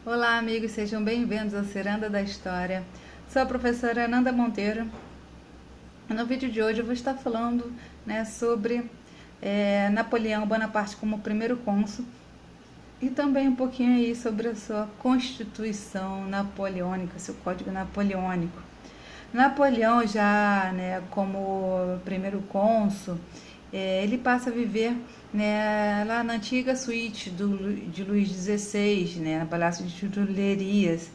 Olá, amigos, sejam bem-vindos ao Ciranda da História. Sou a professora Ananda Monteiro. No vídeo de hoje eu vou estar falando, sobre Napoleão Bonaparte como primeiro cônsul e também um pouquinho aí sobre a sua Constituição Napoleônica, seu Código Napoleônico. Napoleão já, como primeiro cônsul, ele passa a viver, lá na antiga suíte de Luís XVI, no Palácio de Tulherias,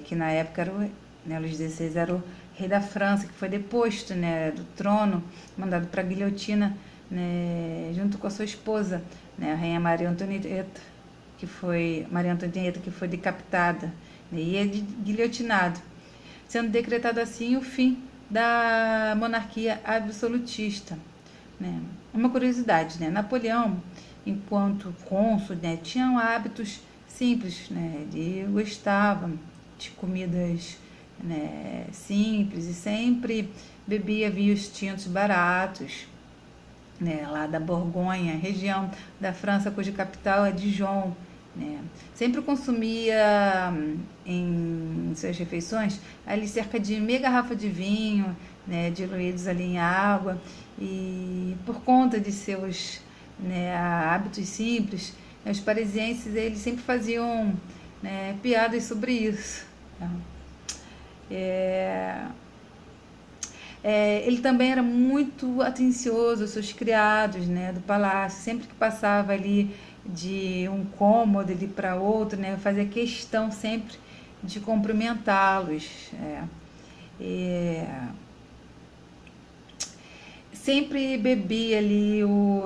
que na época era Luís XVI era o rei da França, que foi deposto, do trono, mandado para a guilhotina, junto com a sua esposa, a rainha Maria Antonieta, que foi decapitada, e é guilhotinado, sendo decretado assim o fim da monarquia absolutista. Uma curiosidade, Napoleão, enquanto cônsul, tinha hábitos simples, ele gostava de comidas, simples, e sempre bebia vinhos tintos baratos, lá da Borgonha, região da França cuja capital é Dijon. Sempre consumia em suas refeições ali cerca de meia garrafa de vinho, diluídos ali em água, e por conta de seus hábitos simples, os parisienses eles sempre faziam piadas sobre isso. Ele também era muito atencioso aos seus criados, do palácio. Sempre que passava ali de um cômodo ali para outro, fazia questão sempre de cumprimentá-los. Sempre bebia ali o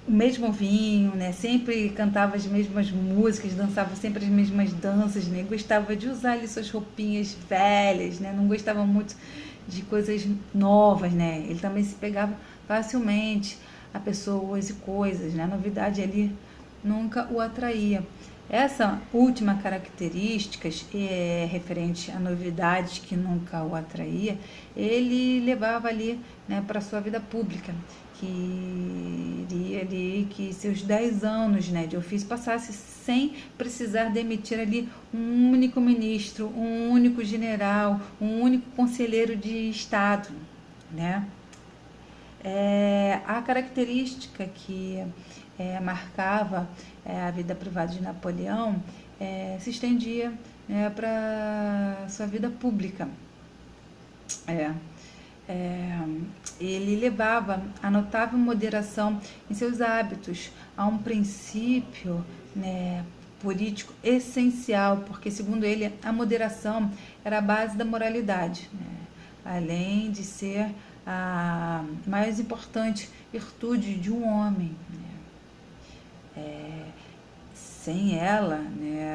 mesmo vinho, sempre cantava as mesmas músicas, dançava sempre as mesmas danças, gostava de usar ali suas roupinhas velhas, não gostava muito de coisas novas, Ele também se pegava facilmente a pessoas e coisas, novidade ali nunca o atraía. Essa última característica, referente a novidades que nunca o atraía, ele levava ali, para a sua vida pública, que iria ali que seus 10 anos, de ofício passasse sem precisar demitir ali um único ministro, um único general, um único conselheiro de Estado, A característica que marcava a vida privada de Napoleão se estendia para sua vida pública. Ele levava a notável moderação em seus hábitos, a um princípio político essencial, porque, segundo ele, a moderação era a base da moralidade, além de ser a mais importante virtude de um homem. Sem ela,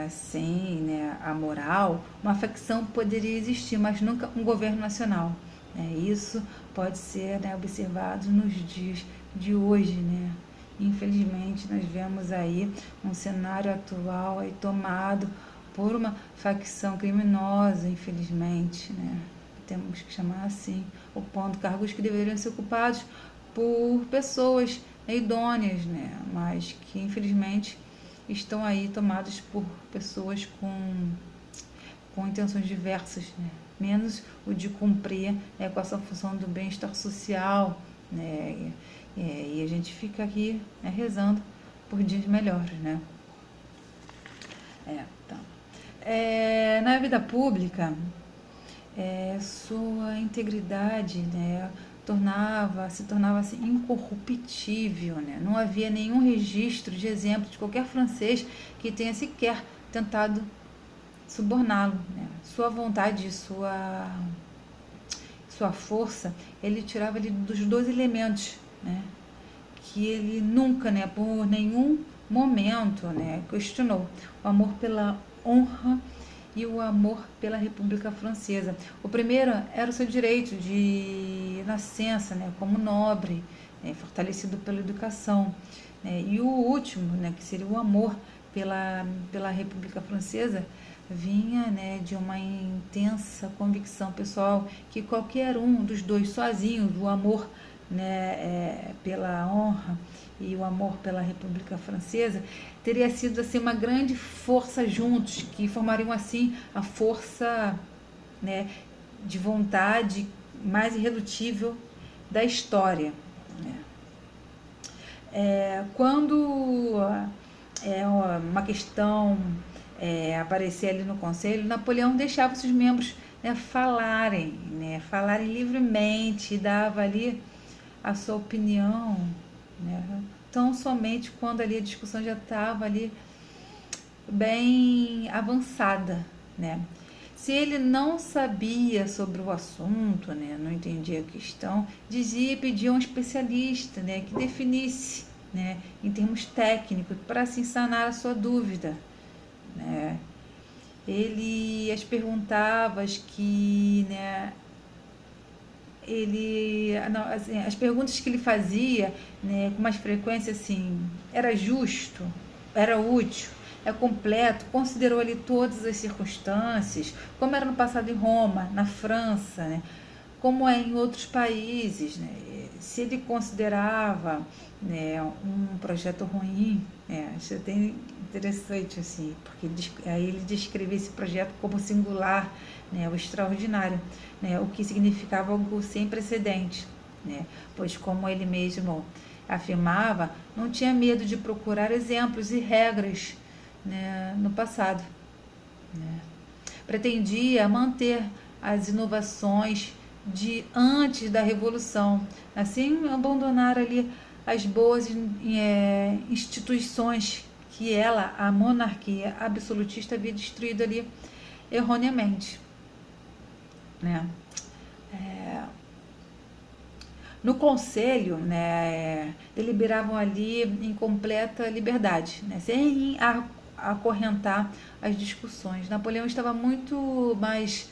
sem a moral, uma facção poderia existir, mas nunca um governo nacional. Isso pode ser observado nos dias de hoje. Infelizmente, nós vemos aí um cenário atual aí tomado por uma facção criminosa, infelizmente, temos que chamar assim, opondo cargos que deveriam ser ocupados por pessoas idôneas, mas que infelizmente estão aí tomados por pessoas com intenções diversas, menos o de cumprir com essa função do bem-estar social, e a gente fica aqui rezando por dias melhores, Então, na vida pública, sua integridade, se tornava assim, incorruptível, Não havia nenhum registro de exemplo de qualquer francês que tenha sequer tentado suborná-lo, Sua vontade, sua força, ele tirava ali dos dois elementos, que ele nunca, por nenhum momento, questionou: o amor pela honra e o amor pela República Francesa. O primeiro era o seu direito de nascença, como nobre, fortalecido pela educação, e o último, que seria o amor pela República Francesa, vinha de uma intensa convicção pessoal que qualquer um dos dois sozinhos, o amor pela honra e o amor pela República Francesa, teria sido assim uma grande força juntos, que formariam assim a força, né, de vontade mais irredutível da história, né? Quando uma questão aparecer ali no Conselho, Napoleão deixava seus membros, né, falarem livremente, dava ali a sua opinião, né, tão somente quando ali a discussão já estava ali bem avançada, né? Se ele não sabia sobre o assunto, né, não entendia a questão, dizia e pedia a um especialista, né, que definisse, né, em termos técnicos, para assim sanar a sua dúvida, né? Ele as perguntava que, né, assim, as perguntas que ele fazia, né, com mais frequência, assim, era justo, era útil, é completo, considerou ali todas as circunstâncias, como era no passado em Roma, na França, né, como é em outros países, né, se ele considerava, né, um projeto ruim, acho até interessante, assim, porque aí ele descrevia esse projeto como singular, né, o extraordinário, né, o que significava algo sem precedente, né, pois, como ele mesmo afirmava, não tinha medo de procurar exemplos e regras, né, no passado, né. Pretendia manter as inovações de antes da Revolução, assim abandonar ali as boas instituições que a monarquia absolutista, havia destruído ali erroneamente, né? No conselho, né, deliberavam ali em completa liberdade, né, sem acorrentar as discussões. Napoleão estava muito mais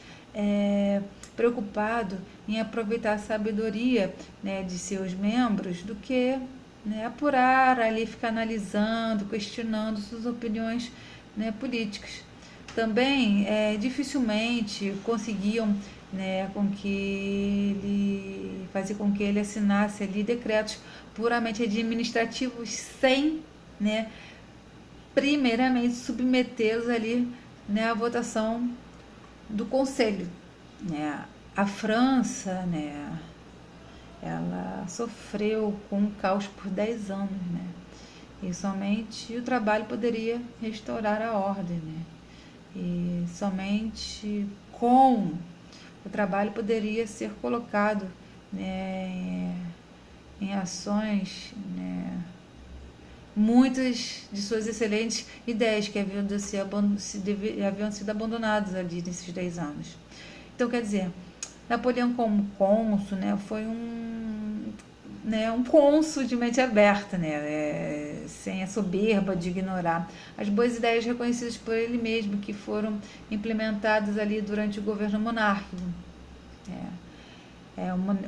preocupado em aproveitar a sabedoria, né, de seus membros do que, né, apurar ali, ficar analisando, questionando suas opiniões, né, políticas. Também dificilmente conseguiam, né, fazer com que ele assinasse ali decretos puramente administrativos sem, né, primeiramente submetê-los ali, né, à votação do Conselho, né. A França, né, ela sofreu com o caos por 10 anos, né, e somente o trabalho poderia restaurar a ordem, né, e somente com o trabalho poderia ser colocado, né, em ações, né, muitas de suas excelentes ideias que haviam sido abandonadas ali nesses 10 anos. Então, quer dizer, Napoleão como cônsul, né, foi um cônsul de mente aberta, né, sem a soberba de ignorar as boas ideias reconhecidas por ele mesmo, que foram implementadas ali durante o governo monárquico,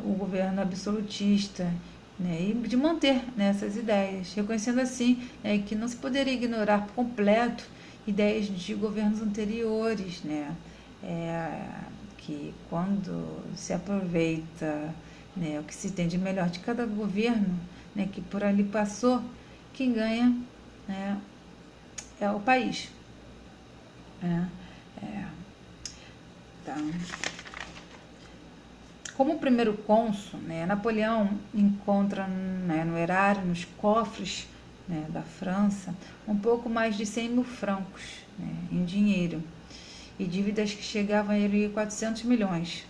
o governo absolutista, né, e de manter, né, essas ideias, reconhecendo assim, que não se poderia ignorar por completo ideias de governos anteriores, né, que quando se aproveita, né, o que se tem de melhor de cada governo, né, que por ali passou, quem ganha, né, é o país. Então, como primeiro cônsul, né, Napoleão encontra, né, no erário, nos cofres, né, da França, um pouco mais de 100 mil francos, né, em dinheiro, e dívidas que chegavam a 400 milhões.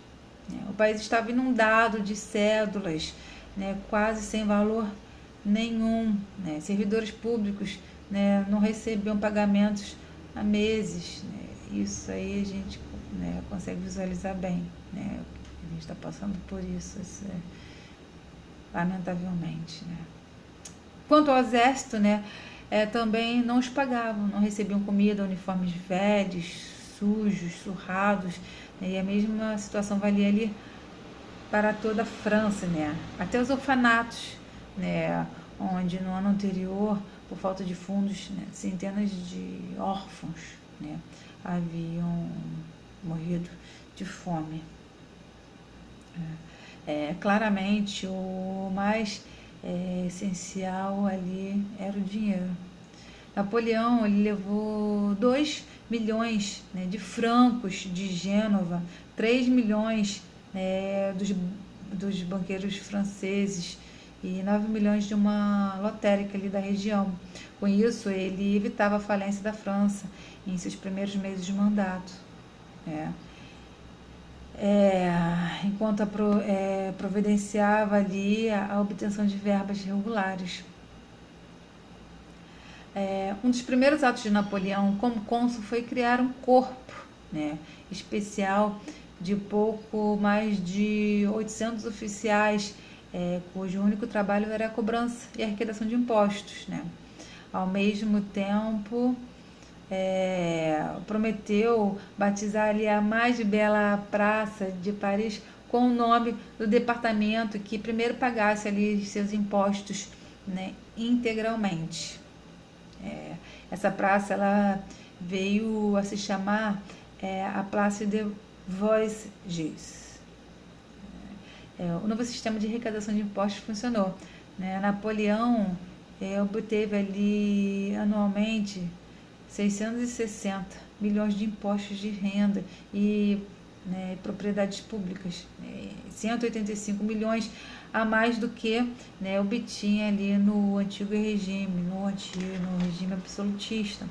O país estava inundado de cédulas, né, quase sem valor nenhum, né, servidores públicos, né, não recebiam pagamentos há meses, né, isso aí a gente, né, consegue visualizar bem, né, a gente está passando por isso, lamentavelmente, né. Quanto ao exército, né, também não os pagavam, não recebiam comida, uniformes velhos, sujos, surrados, né, e a mesma situação valia ali para toda a França, né, até os orfanatos, né, onde no ano anterior, por falta de fundos, né, centenas de órfãos, né, haviam morrido de fome. Claramente, o mais essencial ali era o dinheiro. Napoleão ele levou 2 milhões, né, de francos de Gênova, 3 milhões dos banqueiros franceses e 9 milhões de uma lotérica ali da região. Com isso, ele evitava a falência da França em seus primeiros meses de mandato. Enquanto providenciava ali a obtenção de verbas regulares. Um dos primeiros atos de Napoleão como cônsul foi criar um corpo, né, especial de pouco mais de 800 oficiais, cujo único trabalho era a cobrança e a arrecadação de impostos, né. Ao mesmo tempo, prometeu batizar ali a mais bela praça de Paris com o nome do departamento que primeiro pagasse ali seus impostos, né, integralmente. Essa praça ela veio a se chamar a Place de Vosges. O novo sistema de arrecadação de impostos funcionou, né? Napoleão obteve ali anualmente 660 milhões de impostos de renda e, né, propriedades públicas, 185 milhões a mais do que, né, obtinha ali no antigo regime, no regime absolutista.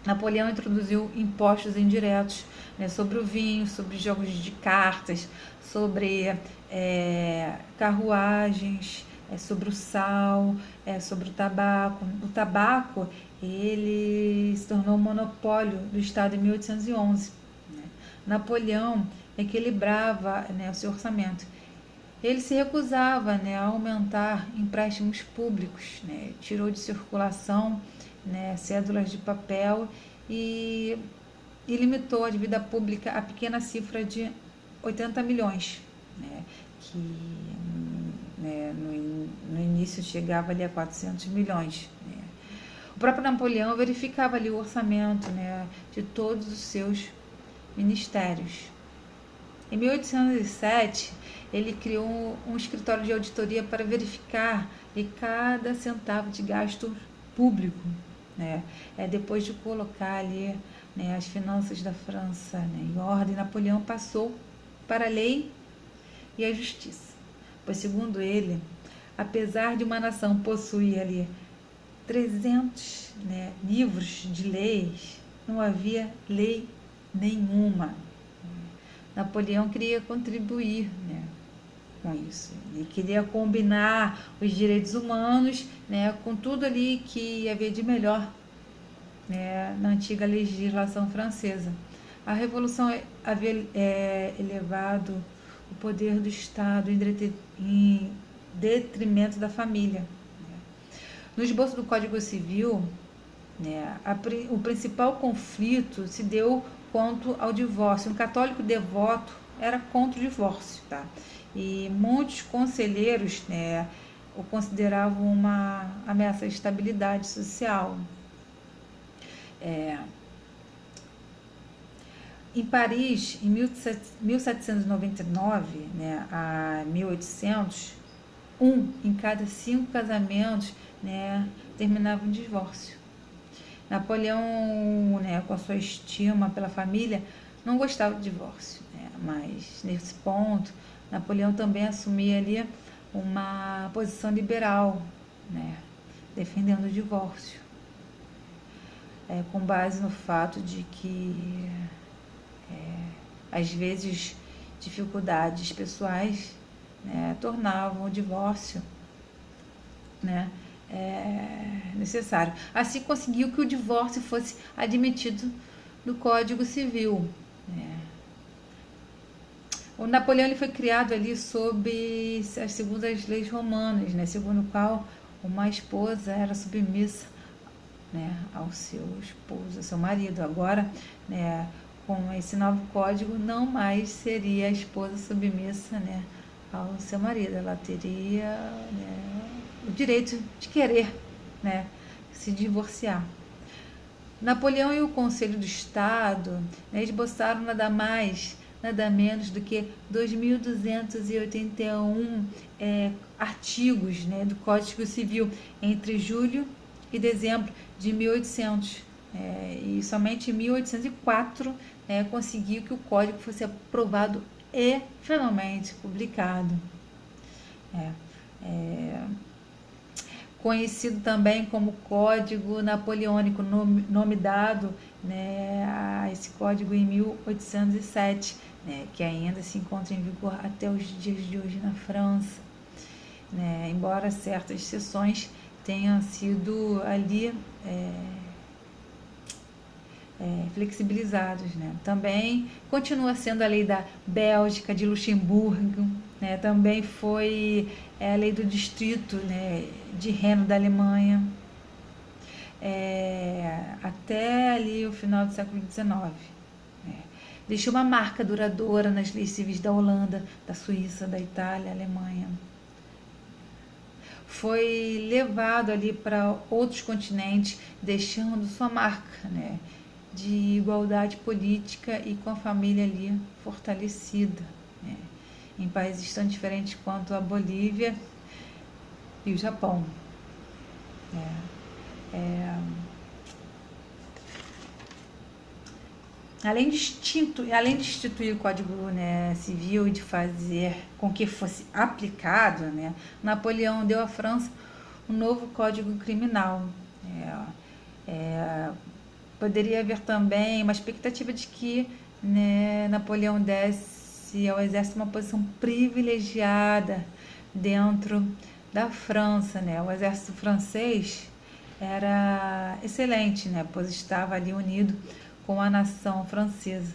Napoleão introduziu impostos indiretos, né, sobre o vinho, sobre jogos de cartas, sobre carruagens, sobre o sal, sobre o tabaco. O tabaco ele se tornou um monopólio do Estado em 1811. Né? Napoleão equilibrava, né, o seu orçamento. Ele se recusava, né, a aumentar empréstimos públicos, né, tirou de circulação, né, cédulas de papel e limitou a dívida pública a pequena cifra de 80 milhões, né, que, né, no início chegava ali a 400 milhões. Né. O próprio Napoleão verificava ali o orçamento, né, de todos os seus ministérios. Em 1807, ele criou um escritório de auditoria para verificar cada centavo de gasto público, né? Depois de colocar ali, né, as finanças da França, né, em ordem, Napoleão passou para a lei e a justiça. Pois, segundo ele, apesar de uma nação possuir ali 300, né, livros de leis, não havia lei nenhuma. Napoleão queria contribuir, né, com isso. Ele queria combinar os direitos humanos, né, com tudo ali que havia de melhor, né, na antiga legislação francesa. A Revolução havia elevado o poder do Estado em detrimento da família. No esboço do Código Civil, né, o principal conflito se deu quanto ao divórcio. Um católico devoto era contra o divórcio, tá? E muitos conselheiros, né, o consideravam uma ameaça à estabilidade social. Em Paris, em 1799, né, a 1800, em cada 5 casamentos, né, terminava em divórcio. Napoleão, né, com a sua estima pela família, não gostava de divórcio, né, mas nesse ponto, Napoleão também assumia ali uma posição liberal, né, defendendo o divórcio, com base no fato de que, às vezes, dificuldades pessoais, né, tornavam o divórcio, né, necessário. Assim conseguiu que o divórcio fosse admitido no Código Civil. O Napoleão ele foi criado ali sob as segundas leis romanas, né, segundo o qual uma esposa era submissa, né, ao seu esposo, ao seu marido. Agora, né, com esse novo código, não mais seria a esposa submissa, né, ao seu marido. Ela teria, né, o direito de querer, né, se divorciar. Napoleão e o Conselho do Estado, né, esboçaram nada mais, nada menos do que 2.281 artigos, né, do Código Civil entre julho e dezembro de 1800. E somente em 1804 conseguiu que o código fosse aprovado e finalmente publicado. Conhecido também como Código Napoleônico, nome dado, né, a esse código em 1807, né, que ainda se encontra em vigor até os dias de hoje na França, né, embora certas exceções tenham sido ali flexibilizados, né? Também continua sendo a lei da Bélgica, de Luxemburgo, né? Também foi a lei do distrito, né, de Reno da Alemanha, até ali o final do século XIX. Deixou uma marca duradoura nas leis civis da Holanda, da Suíça, da Itália, Alemanha. Foi levado ali para outros continentes, deixando sua marca, né, de igualdade política e com a família ali fortalecida, né, em países tão diferentes quanto a Bolívia e o Japão. Além de instituir o Código, né, Civil e de fazer com que fosse aplicado, né, Napoleão deu à França um novo Código Criminal. Poderia haver também uma expectativa de que, né, Napoleão desse ao exército uma posição privilegiada dentro da França, né? O exército francês era excelente, né, pois estava ali unido com a nação francesa.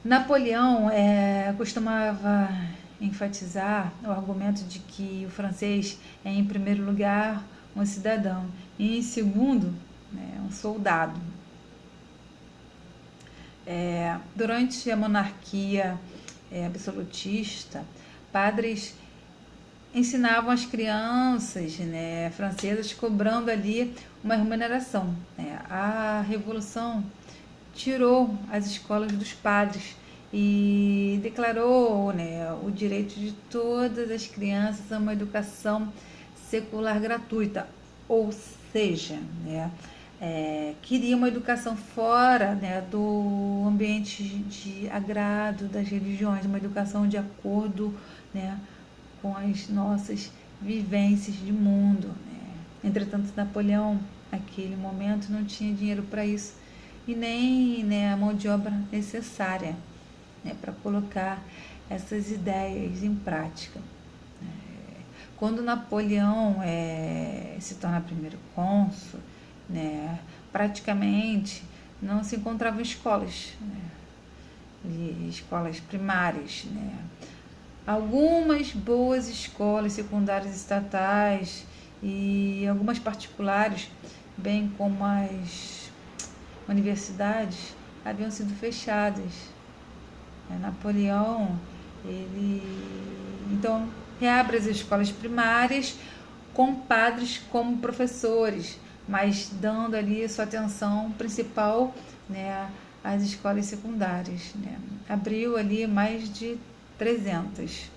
Napoleão costumava enfatizar o argumento de que o francês é, em primeiro lugar, um cidadão e, em segundo, um soldado. Durante a monarquia absolutista, padres ensinavam as crianças, né, francesas, cobrando ali uma remuneração. A Revolução tirou as escolas dos padres e declarou, né, o direito de todas as crianças a uma educação secular gratuita, ou seja, né, queria uma educação fora, né, do ambiente de agrado das religiões, uma educação de acordo, né, com as nossas vivências de mundo, né. Entretanto, Napoleão, naquele momento, não tinha dinheiro para isso e nem, né, a mão de obra necessária, né, para colocar essas ideias em prática. Quando Napoleão se torna primeiro cônsul, né, praticamente não se encontravam escolas, né, escolas primárias, né. Algumas boas escolas secundárias estatais e algumas particulares, bem como as universidades, haviam sido fechadas. Napoleão, ele então reabre as escolas primárias com padres como professores, mas dando ali sua atenção principal, né, às escolas secundárias, né. Abriu ali mais de 300,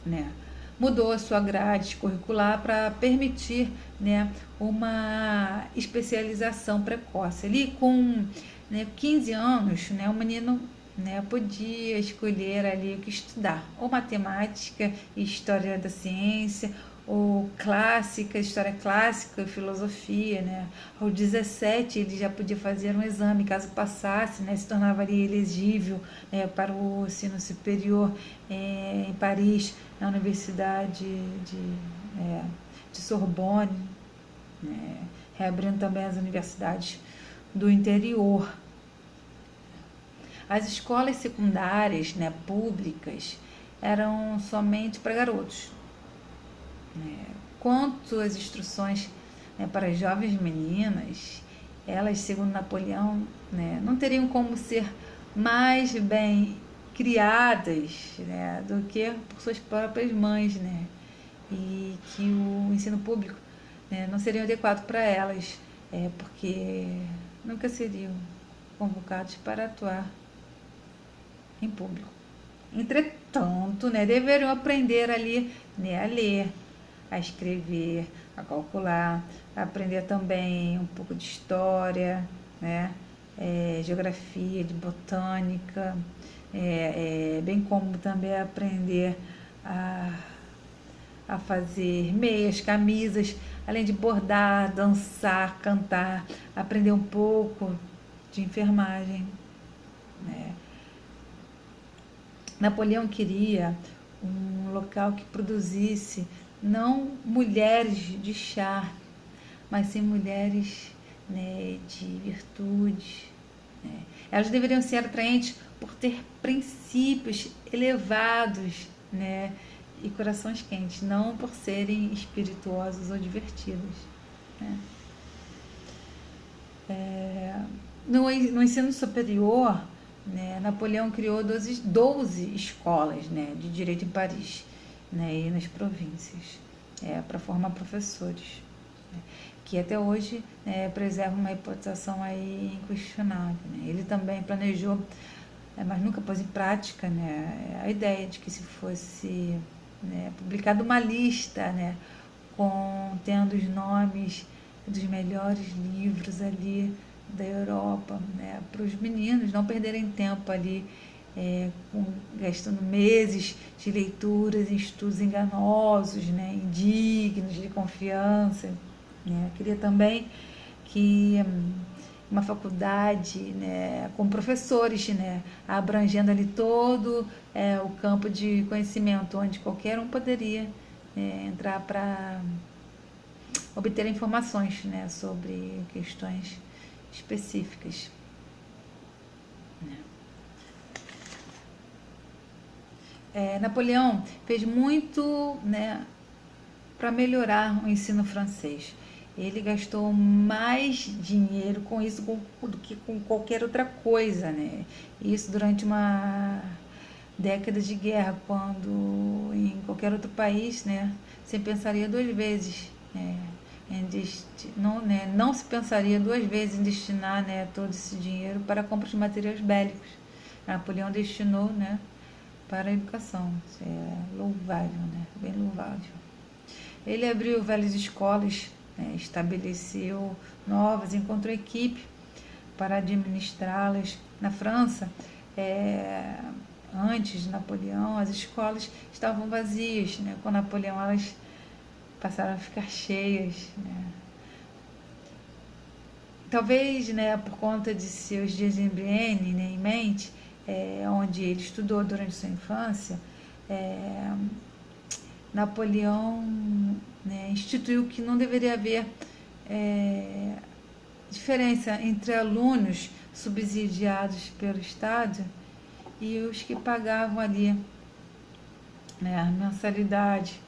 né. Mudou a sua grade curricular para permitir, né, uma especialização precoce. Ali com, né, 15 anos, né, o menino, né, podia escolher ali o que estudar, ou matemática e história da ciência, ou clássica, história clássica, filosofia, né. Aos 17 ele já podia fazer um exame, caso passasse, né, se tornava ali elegível, né, para o ensino superior em Paris, na Universidade de Sorbonne, né, reabrindo também as universidades do interior. As escolas secundárias, né, públicas, eram somente para garotos. Quanto às instruções, né, para as jovens meninas, elas, segundo Napoleão, né, não teriam como ser mais bem criadas, né, do que por suas próprias mães, né, e que o ensino público, né, não seria adequado para elas, porque nunca seriam convocados para atuar em público. Entretanto, né, deveriam aprender ali, né, a ler, a escrever, a calcular, a aprender também um pouco de história, né, geografia, de botânica, bem como também aprender a fazer meias, camisas, além de bordar, dançar, cantar, aprender um pouco de enfermagem, né. Napoleão queria um local que produzisse não mulheres de chá, mas sim mulheres, né, de virtudes, né. Elas deveriam ser atraentes por ter princípios elevados, né, e corações quentes, não por serem espirituosos ou divertidos, né. No ensino superior, né, Napoleão criou 12 escolas, né, de direito em Paris, né, e nas províncias, para formar professores, né, que até hoje, né, preservam uma reputação aí inquestionável, né. Ele também planejou, mas nunca pôs em prática, né, a ideia de que se fosse, né, publicada uma lista, né, contendo os nomes dos melhores livros ali da Europa, né, para os meninos não perderem tempo ali, gastando meses de leituras em estudos enganosos, né, indignos de confiança, né. Queria também que uma faculdade, né, com professores, né, abrangendo ali todo o campo de conhecimento, onde qualquer um poderia entrar para obter informações, né, sobre questões específicas, né. Napoleão fez muito, né, para melhorar o ensino francês. Ele gastou mais dinheiro com isso do que com qualquer outra coisa, né? Isso durante uma década de guerra, quando em qualquer outro país, né, você pensaria duas vezes, né, não se pensaria duas vezes em destinar, né, todo esse dinheiro para a compra de materiais bélicos. Napoleão destinou, né, para a educação. Isso é louvável, né, bem louvável. Ele abriu várias escolas, né, estabeleceu novas, encontrou equipe para administrá-las. Na França, antes de Napoleão, as escolas estavam vazias, né? Com Napoleão elas passaram a ficar cheias, né? Talvez, né, por conta de seus dias em Brienne, né, em mente, onde ele estudou durante sua infância, Napoleão, né, instituiu que não deveria haver diferença entre alunos subsidiados pelo Estado e os que pagavam ali, né, a mensalidade,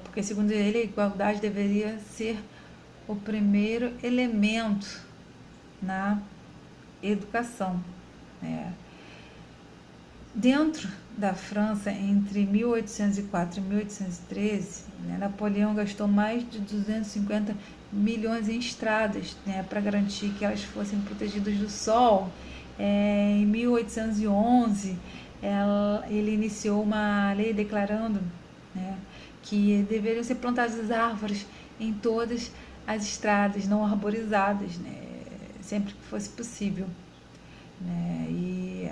porque segundo ele a igualdade deveria ser o primeiro elemento na educação, né. Dentro da França, entre 1804 e 1813, né, Napoleão gastou mais de 250 milhões em estradas, né, para garantir que elas fossem protegidas do sol. Em 1811, ele iniciou uma lei declarando, né, que deveriam ser plantadas árvores em todas as estradas não arborizadas, né, sempre que fosse possível, né. E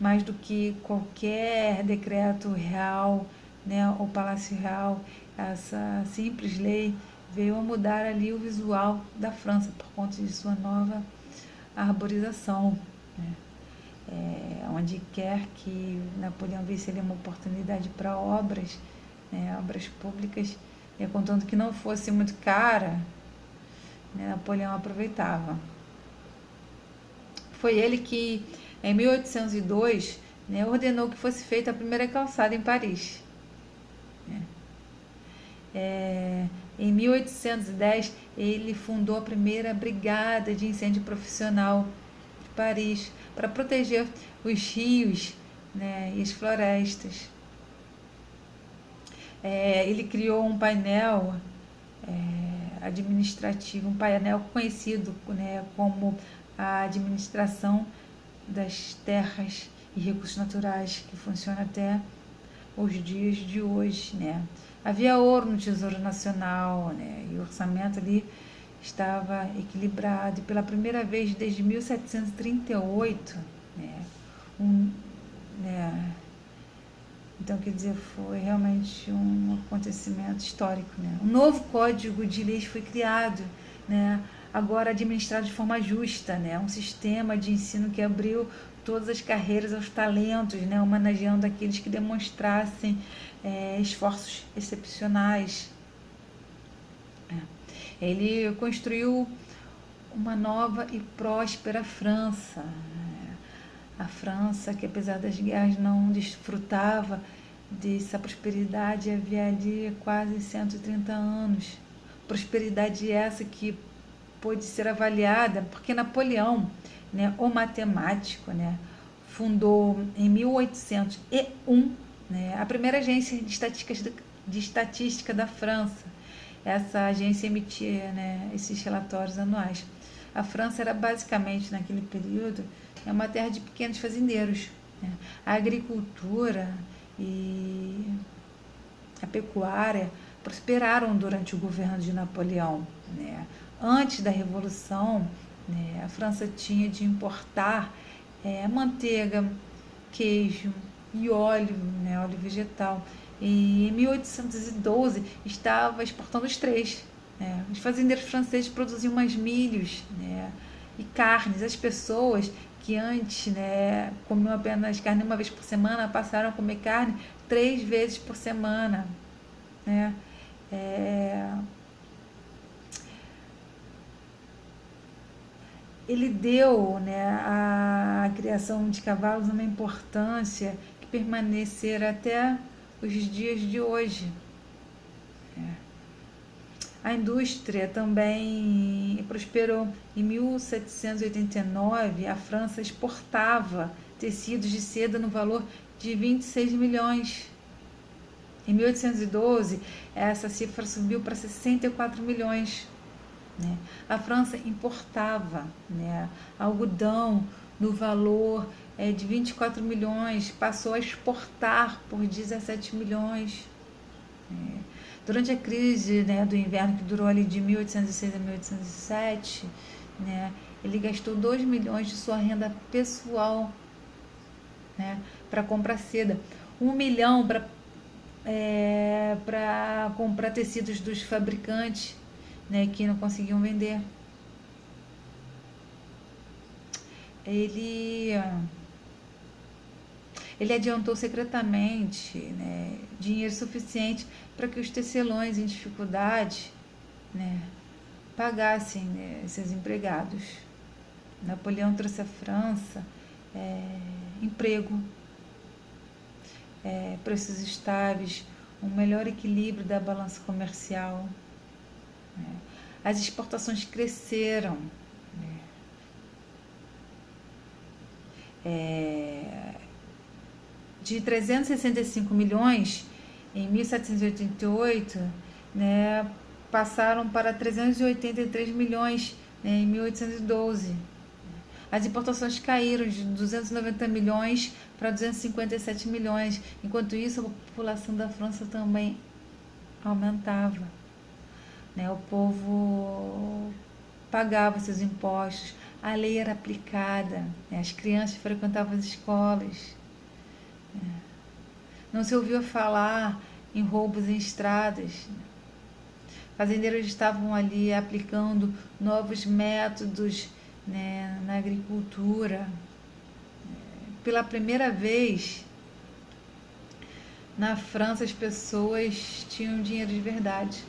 mais do que qualquer decreto real, né, ou palácio real, essa simples lei veio a mudar ali o visual da França por conta de sua nova arborização, né. Onde quer que Napoleão visse ali uma oportunidade para obras, né, obras públicas, contando que não fosse muito cara, né, Napoleão aproveitava. Foi ele que, em 1802, né, ordenou que fosse feita a primeira calçada em Paris, né. Em 1810, ele fundou a primeira brigada de incêndio profissional de Paris para proteger os rios, né, e as florestas. Ele criou um painel administrativo, um painel conhecido, né, como a administração das terras e recursos naturais que funciona até os dias de hoje, né? Havia ouro no Tesouro Nacional, né? E o orçamento ali estava equilibrado. E pela primeira vez desde 1738, né? Né? Então, quer dizer, foi realmente um acontecimento histórico, né? Um novo código de leis foi criado, né? Agora administrado de forma justa, né? Um sistema de ensino que abriu todas as carreiras aos talentos, né? Homenageando aqueles que demonstrassem esforços excepcionais. Ele construiu uma nova e próspera França. A França, que apesar das guerras não desfrutava dessa prosperidade havia ali quase 130 anos. Prosperidade essa que pôde ser avaliada porque Napoleão, né, o matemático, né, fundou em 1801, né, a primeira agência de estatística da França. Essa agência emitia, né, esses relatórios anuais. A França era basicamente, naquele período, uma terra de pequenos fazendeiros, né? A agricultura e a pecuária prosperaram durante o governo de Napoleão, né? Antes da Revolução, né, a França tinha de importar manteiga, queijo e óleo, né, óleo vegetal. E em 1812 estava exportando os três. Né? Os fazendeiros franceses produziam mais milhos, né, e carnes. As pessoas que antes, né, comiam apenas carne uma vez por semana passaram a comer carne 3 vezes por semana. Né? Ele deu, né, à criação de cavalos uma importância que permanecerá até os dias de hoje. A indústria também prosperou. Em 1789, a França exportava tecidos de seda no valor de 26 milhões. Em 1812, essa cifra subiu para 64 milhões. Né? A França importava, né, algodão no valor de 24 milhões, passou a exportar por 17 milhões. Durante a crise, né, do inverno, que durou ali de 1806 a 1807, né, ele gastou 2 milhões de sua renda pessoal, né, para comprar seda, 1 milhão para comprar tecidos dos fabricantes, né, que não conseguiam vender. Ele adiantou secretamente, né, dinheiro suficiente para que os tecelões em dificuldade, né, pagassem, né, seus empregados. Napoleão trouxe à França emprego, preços estáveis, um melhor equilíbrio da balança comercial. Né. As exportações cresceram. De 365 milhões em 1788, né, passaram para 383 milhões, né, em 1812. As importações caíram de 290 milhões para 257 milhões. Enquanto isso, a população da França também aumentava. Né, o povo pagava seus impostos, a lei era aplicada, né, as crianças frequentavam as escolas. Não se ouvia falar em roubos em estradas. Fazendeiros estavam ali aplicando novos métodos, né, na agricultura. Pela primeira vez, na França, as pessoas tinham dinheiro de verdade,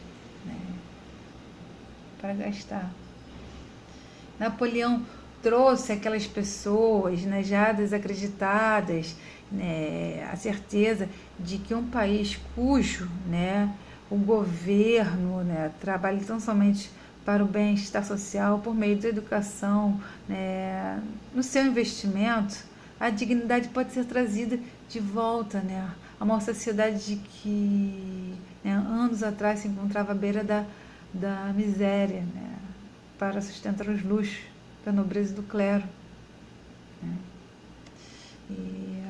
né, para gastar. Napoleão trouxe aquelas pessoas, né, já desacreditadas, né, a certeza de que um país cujo, né, o governo, né, trabalha tão somente para o bem-estar social por meio da educação, né, no seu investimento, a dignidade pode ser trazida de volta, né, a uma sociedade que, né, anos atrás se encontrava à beira da miséria, né, para sustentar os luxos da nobreza do clero. Né. E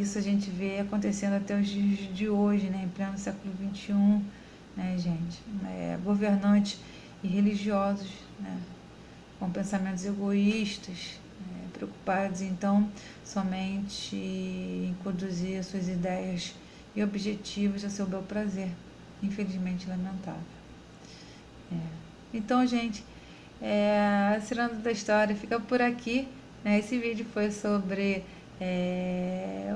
isso a gente vê acontecendo até os dias de hoje, né, em pleno século XXI, né, gente? Governantes e religiosos, né, com pensamentos egoístas, né, preocupados então somente em conduzir suas ideias e objetivos a seu bel prazer, infelizmente lamentável. Então, gente, Ciranda da História fica por aqui, né? Esse vídeo foi sobre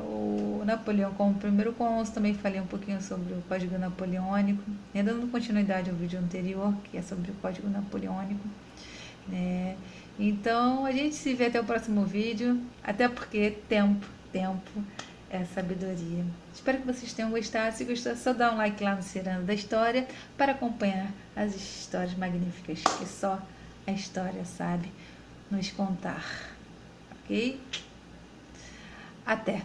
o Napoleão como primeiro cônsul. Também falei um pouquinho sobre o Código Napoleônico, né? Dando continuidade ao vídeo anterior, que é sobre o Código Napoleônico, né? Então, a gente se vê até o próximo vídeo, até porque tempo é sabedoria. Espero que vocês tenham gostado. Se gostou, é só dá um like lá no Ciranda da História para acompanhar as histórias magníficas que só a história sabe nos contar. Ok? Até!